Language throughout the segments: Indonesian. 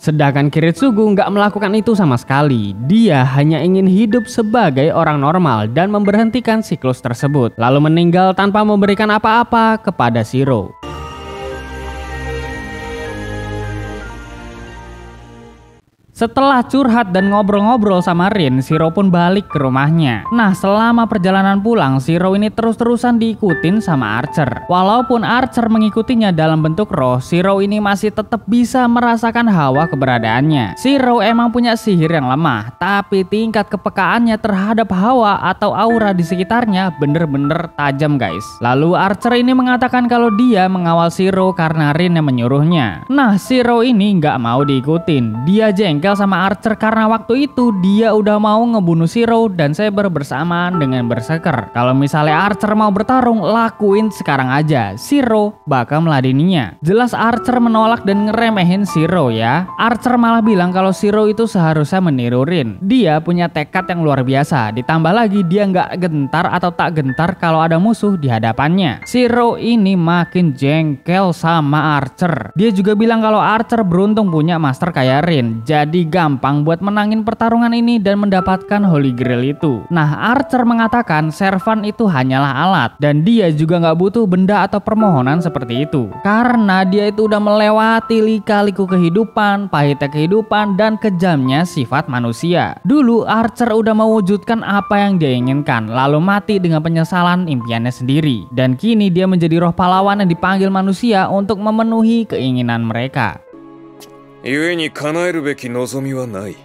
Sedangkan Kiritsugu nggak melakukan itu sama sekali. Dia hanya ingin hidup sebagai orang normal dan memberhentikan siklus tersebut, lalu meninggal tanpa memberikan apa-apa kepada Shiro. Setelah curhat dan ngobrol-ngobrol sama Rin, Shiro pun balik ke rumahnya. Nah, selama perjalanan pulang, Shiro ini terus-terusan diikutin sama Archer. Walaupun Archer mengikutinya dalam bentuk roh, Shiro ini masih tetap bisa merasakan hawa keberadaannya. Shiro emang punya sihir yang lemah, tapi tingkat kepekaannya terhadap hawa atau aura di sekitarnya bener-bener tajam guys. Lalu Archer ini mengatakan kalau dia mengawal Shiro karena Rin yang menyuruhnya. Nah, Shiro ini nggak mau diikutin. Dia jengkel sama Archer karena waktu itu dia udah mau ngebunuh Shiro dan Saber bersamaan dengan Berserker. Kalau misalnya Archer mau bertarung, lakuin sekarang aja. Shiro bakal meladeninya. Jelas Archer menolak dan ngeremehin Shiro ya. Archer malah bilang kalau Shiro itu seharusnya meniru Rin. Dia punya tekad yang luar biasa. Ditambah lagi dia nggak gentar atau tak gentar kalau ada musuh di hadapannya. Shiro ini makin jengkel sama Archer. Dia juga bilang kalau Archer beruntung punya master kayak Rin. Jadi gampang buat menangin pertarungan ini dan mendapatkan Holy Grail itu. Nah, Archer mengatakan Servan itu hanyalah alat dan dia juga nggak butuh benda atau permohonan seperti itu karena dia itu udah melewati lika-liku kehidupan, pahitnya kehidupan, dan kejamnya sifat manusia. Dulu Archer udah mewujudkan apa yang dia inginkan, lalu mati dengan penyesalan impiannya sendiri, dan kini dia menjadi roh pahlawan yang dipanggil manusia untuk memenuhi keinginan mereka. 故に叶えるべき望みはない。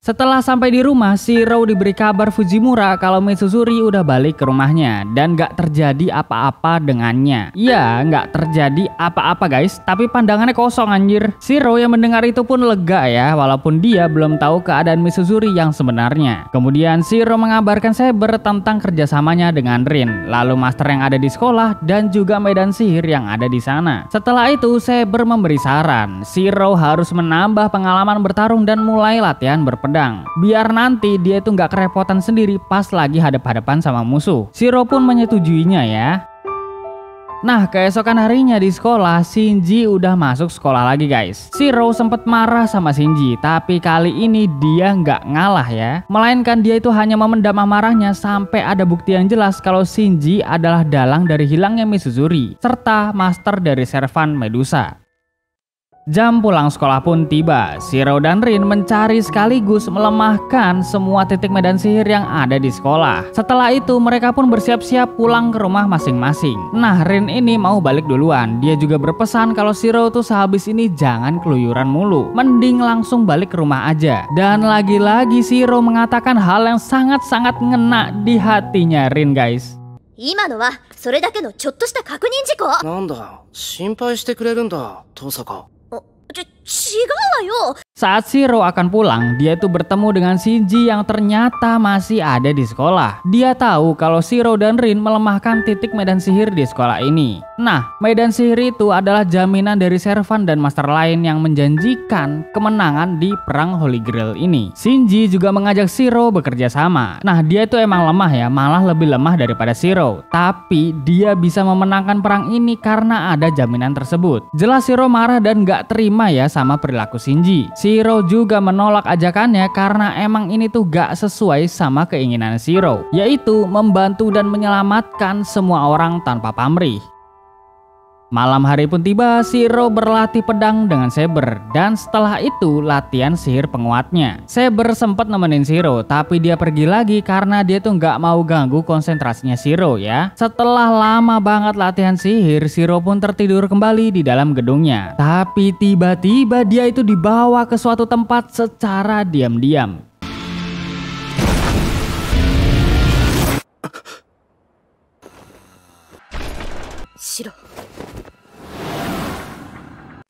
Setelah sampai di rumah, Shiro diberi kabar Fujimura kalau Mitsuzuri udah balik ke rumahnya dan gak terjadi apa-apa dengannya. Ya, gak terjadi apa-apa guys, tapi pandangannya kosong anjir. Shiro yang mendengar itu pun lega ya, walaupun dia belum tahu keadaan Mitsuzuri yang sebenarnya. Kemudian Shiro mengabarkan Saber tentang kerjasamanya dengan Rin, lalu master yang ada di sekolah dan juga medan sihir yang ada di sana. Setelah itu Saber memberi saran, Shiro harus menambah pengalaman bertarung dan mulai latihan berpedang. Biar nanti dia itu nggak kerepotan sendiri pas lagi hadap-hadapan sama musuh. Shiro pun menyetujuinya ya. Nah, keesokan harinya di sekolah, Shinji udah masuk sekolah lagi guys. Shiro sempat marah sama Shinji, tapi kali ini dia nggak ngalah ya. Melainkan dia itu hanya memendam amarahnya sampai ada bukti yang jelas kalau Shinji adalah dalang dari hilangnya Mitsuzuri, serta master dari Servan Medusa. Jam pulang sekolah pun tiba. Shiro dan Rin mencari sekaligus melemahkan semua titik medan sihir yang ada di sekolah. Setelah itu mereka pun bersiap-siap pulang ke rumah masing-masing. Nah, Rin ini mau balik duluan. Dia juga berpesan kalau Shiro tuh sehabis ini jangan keluyuran mulu, mending langsung balik ke rumah aja. Dan lagi-lagi Shiro mengatakan hal yang sangat-sangat ngena di hatinya Rin guys. 今のはそれだけのちょっとした確認事項。なんだ、心配してくれるんだ、登坂。違うわよ。 Saat Shiro akan pulang, dia itu bertemu dengan Shinji yang ternyata masih ada di sekolah. Dia tahu kalau Shiro dan Rin melemahkan titik medan sihir di sekolah ini. Nah, medan sihir itu adalah jaminan dari Servan dan master lain yang menjanjikan kemenangan di perang Holy Grail ini. Shinji juga mengajak Shiro bekerja sama. Nah, dia itu emang lemah ya, malah lebih lemah daripada Shiro. Tapi dia bisa memenangkan perang ini karena ada jaminan tersebut. Jelas Shiro marah dan gak terima ya sama perilaku Shinji. Shiro juga menolak ajakannya karena emang ini tuh gak sesuai sama keinginan Shiro, yaitu membantu dan menyelamatkan semua orang tanpa pamrih. Malam hari pun tiba, Shiro berlatih pedang dengan Saber, dan setelah itu latihan sihir penguatnya. Saber sempat nemenin Shiro, tapi dia pergi lagi karena dia tuh nggak mau ganggu konsentrasinya Shiro ya. Setelah lama banget latihan sihir, Shiro pun tertidur kembali di dalam gedungnya. Tapi tiba-tiba dia itu dibawa ke suatu tempat secara diam-diam.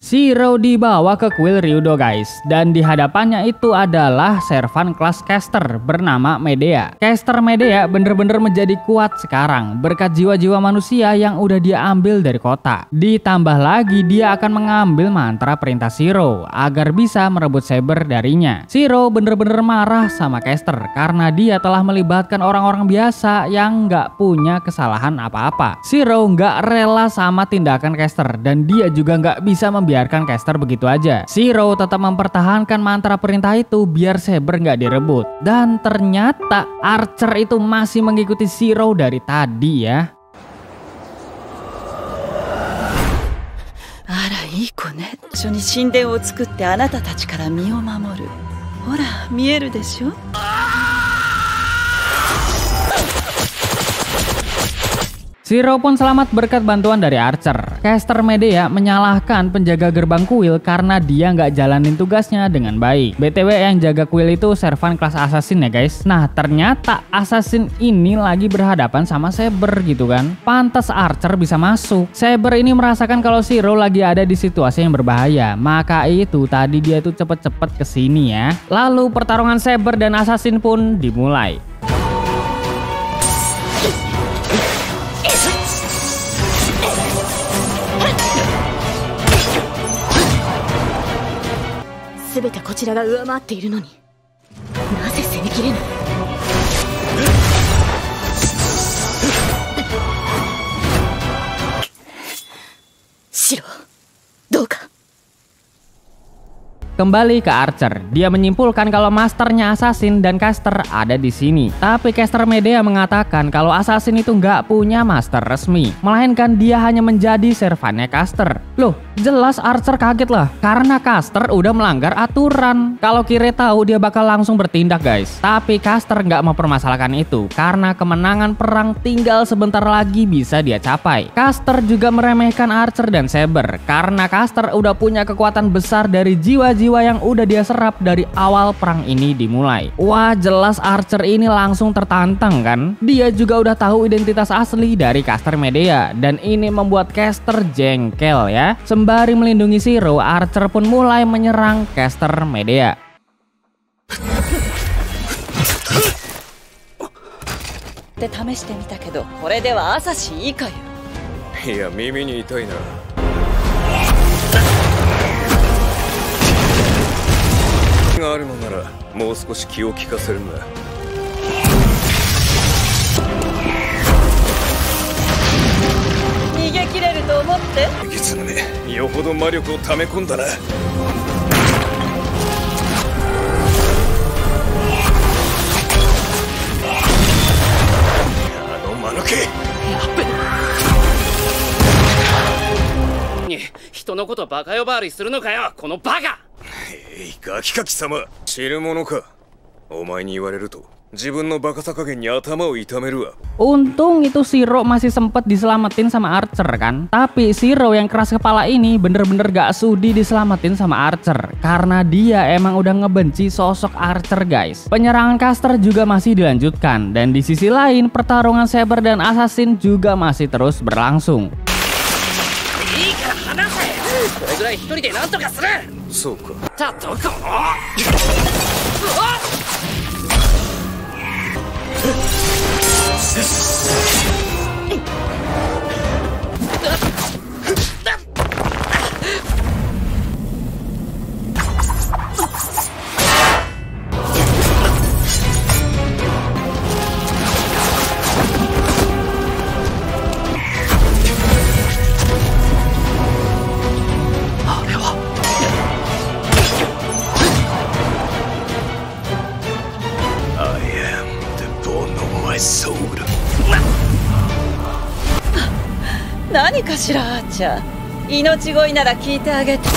Shiro dibawa ke kuil Ryudo guys, dan di hadapannya itu adalah servan kelas caster bernama Medea. Caster Medea bener-bener menjadi kuat sekarang berkat jiwa-jiwa manusia yang udah dia ambil dari kota. Ditambah lagi dia akan mengambil mantra perintah Shiro agar bisa merebut Saber darinya. Shiro bener-bener marah sama caster karena dia telah melibatkan orang-orang biasa yang nggak punya kesalahan apa-apa. Shiro nggak rela sama tindakan caster dan dia juga nggak bisa membiarkan membiarkan Caster begitu aja. Shiro tetap mempertahankan mantra perintah itu biar Saber nggak direbut. Dan ternyata Archer itu masih mengikuti Shiro dari tadi ya. あらいい子ね。一緒に神殿を作ってあなたたちから身を守る。ほら見えるでしょ。 Shiro pun selamat berkat bantuan dari Archer. Caster Medea menyalahkan penjaga gerbang kuil karena dia nggak jalanin tugasnya dengan baik. BTW yang jaga kuil itu servan kelas assassin ya guys. Nah ternyata assassin ini lagi berhadapan sama Saber gitu kan. Pantas Archer bisa masuk. Saber ini merasakan kalau Shiro lagi ada di situasi yang berbahaya. Maka itu tadi dia tuh cepet-cepet kesini ya. Lalu pertarungan Saber dan assassin pun dimulai.全てこちらが上回っているのになぜ攻めきれない。シロ、どうか。 Kembali ke Archer, dia menyimpulkan kalau masternya Assassin dan Caster ada di sini. Tapi Caster Medea mengatakan kalau Assassin itu nggak punya master resmi, melainkan dia hanya menjadi servannya Caster. Loh, jelas Archer kaget lah, karena Caster udah melanggar aturan. Kalau Kire tahu dia bakal langsung bertindak guys. Tapi Caster nggak mempermasalahkan itu, karena kemenangan perang tinggal sebentar lagi bisa dia capai. Caster juga meremehkan Archer dan Saber, karena Caster udah punya kekuatan besar dari jiwa-jiwa yang udah dia serap dari awal perang ini dimulai. Wah jelas Archer ini langsung tertantang kan. Dia juga udah tahu identitas asli dari Caster Medea, dan ini membuat Caster jengkel ya. Sembari melindungi Shiro, Archer pun mulai menyerang Caster Medea. で試してみたけどこれではアサシ以下よ。いや耳に痛いな。があるのならもう少し気を利かせるんだ。逃げ切れると思って。ギツムネ、よほど魔力を溜め込んだな。あの間抜け。人のことバカ呼ばわりするのかよ、このバカ。 ガキカキ様、知るものか。お前に言われると自分のバカさ加減に頭を痛めるわ。 Untung itu Shiro masih sempet diselamatin sama Archer kan. Tapi Shiro yang keras kepala ini bener-bener gak sudi diselamatin sama Archer, karena dia emang udah ngebenci sosok Archer guys. Penyerangan Caster juga masih dilanjutkan, dan di sisi lain pertarungan Saber dan Assassin juga masih terus berlangsung. これぐらい一人でなんとかする。そうか。たどこ。何かしらアーチャー。命乞いなら聞いてあげて。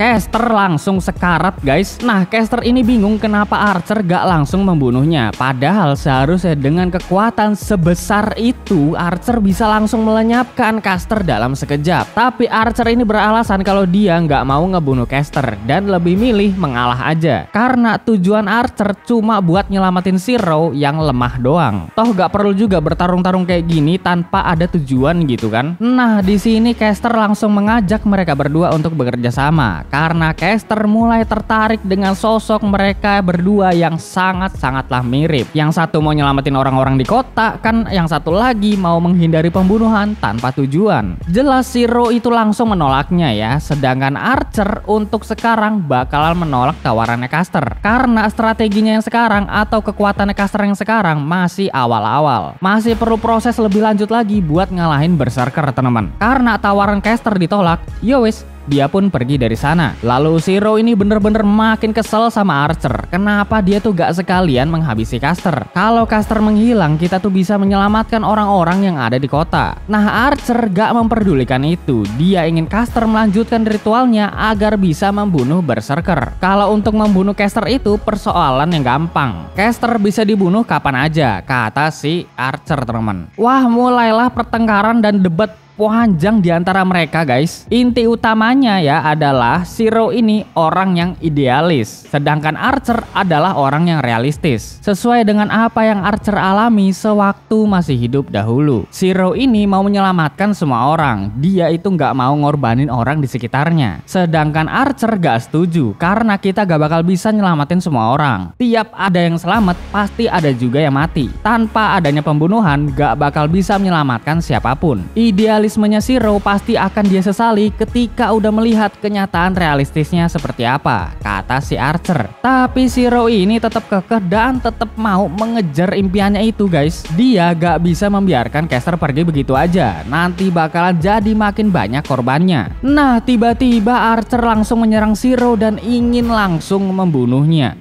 Caster langsung sekarat guys. Nah Caster ini bingung kenapa Archer gak langsung membunuhnya. Padahal seharusnya dengan kekuatan sebesar itu Archer bisa langsung melenyapkan Caster dalam sekejap. Tapi Archer ini beralasan kalau dia nggak mau ngebunuh Caster dan lebih milih mengalah aja. Karena tujuan Archer cuma buat nyelamatin Shiro yang lemah doang. Toh gak perlu juga bertarung-tarung kayak gini tanpa ada tujuan gitu kan. Nah di sini Caster langsung mengajak mereka berdua untuk bekerja sama. karena caster mulai tertarik dengan sosok mereka berdua yang sangat-sangatlah mirip. Yang satu mau nyelamatin orang-orang di kota, kan yang satu lagi mau menghindari pembunuhan tanpa tujuan. Jelas Shiro itu langsung menolaknya ya, sedangkan Archer untuk sekarang bakalan menolak tawarannya caster karena strateginya yang sekarang atau kekuatannya caster yang sekarang masih awal-awal, masih perlu proses lebih lanjut lagi buat ngalahin Berserker teman-teman. Karena tawaran caster ditolak, yowes, dia pun pergi dari sana. Lalu Shiro ini bener-bener makin kesel sama Archer. Kenapa dia tuh gak sekalian menghabisi caster? Kalau caster menghilang, kita tuh bisa menyelamatkan orang-orang yang ada di kota. Nah, Archer gak memperdulikan itu. Dia ingin caster melanjutkan ritualnya agar bisa membunuh Berserker. Kalau untuk membunuh caster itu persoalan yang gampang. Caster bisa dibunuh kapan aja, kata si Archer teman-teman. Wah, mulailah pertengkaran dan debat panjang di antara mereka guys. Inti utamanya ya adalah Shiro ini orang yang idealis, sedangkan Archer adalah orang yang realistis. Sesuai dengan apa yang Archer alami sewaktu masih hidup dahulu. Shiro ini mau menyelamatkan semua orang. Dia itu nggak mau ngorbanin orang di sekitarnya. Sedangkan Archer gak setuju karena kita gak bakal bisa nyelamatin semua orang. Tiap ada yang selamat pasti ada juga yang mati. Tanpa adanya pembunuhan gak bakal bisa menyelamatkan siapapun. Idealismenya Shiro pasti akan dia sesali ketika udah melihat kenyataan realistisnya seperti apa, kata si Archer. Tapi Shiro ini tetap kekeh dan tetap mau mengejar impiannya itu guys. Dia gak bisa membiarkan caster pergi begitu aja, nanti bakalan jadi makin banyak korbannya. Nah, tiba-tiba Archer langsung menyerang Shiro dan ingin langsung membunuhnya.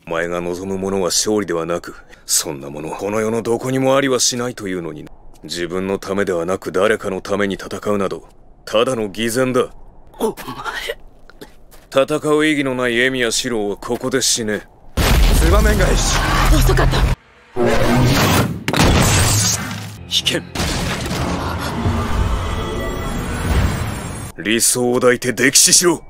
お前が望むものは勝利ではなく、そんなものこの世のどこにもありはしないというのに、自分のためではなく誰かのために戦うなどただの偽善だ。お前、戦う意義のないエミやシローはここで死ね。ツバメ返し。遅かった。危険。理想を抱いて溺死しろ。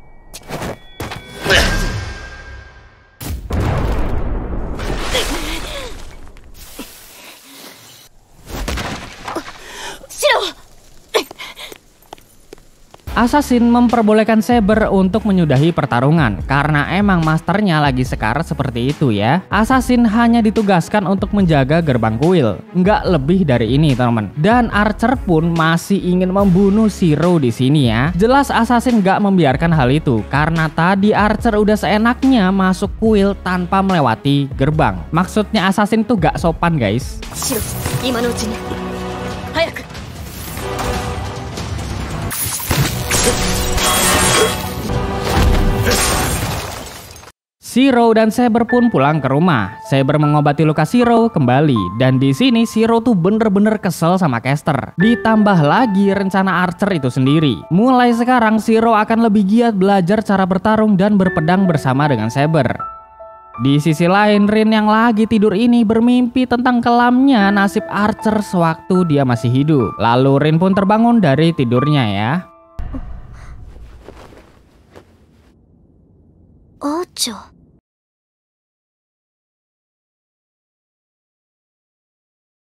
Assassin memperbolehkan Saber untuk menyudahi pertarungan karena emang masternya lagi sekarat seperti itu ya. Assassin hanya ditugaskan untuk menjaga gerbang kuil, nggak lebih dari ini teman. Dan Archer pun masih ingin membunuh Shiro di sini ya. Jelas Assassin nggak membiarkan hal itu karena tadi Archer udah seenaknya masuk kuil tanpa melewati gerbang. Maksudnya Assassin tuh gak sopan guys. Shiro, 今のうちに。早く。 Shiro dan Saber pun pulang ke rumah. Saber mengobati luka Shiro kembali. Dan di sini Shiro tuh bener-bener kesel sama caster. Ditambah lagi rencana Archer itu sendiri. Mulai sekarang Shiro akan lebih giat belajar cara bertarung dan berpedang bersama dengan Saber. Di sisi lain, Rin yang lagi tidur ini bermimpi tentang kelamnya nasib Archer sewaktu dia masih hidup. Lalu Rin pun terbangun dari tidurnya ya. Ocho.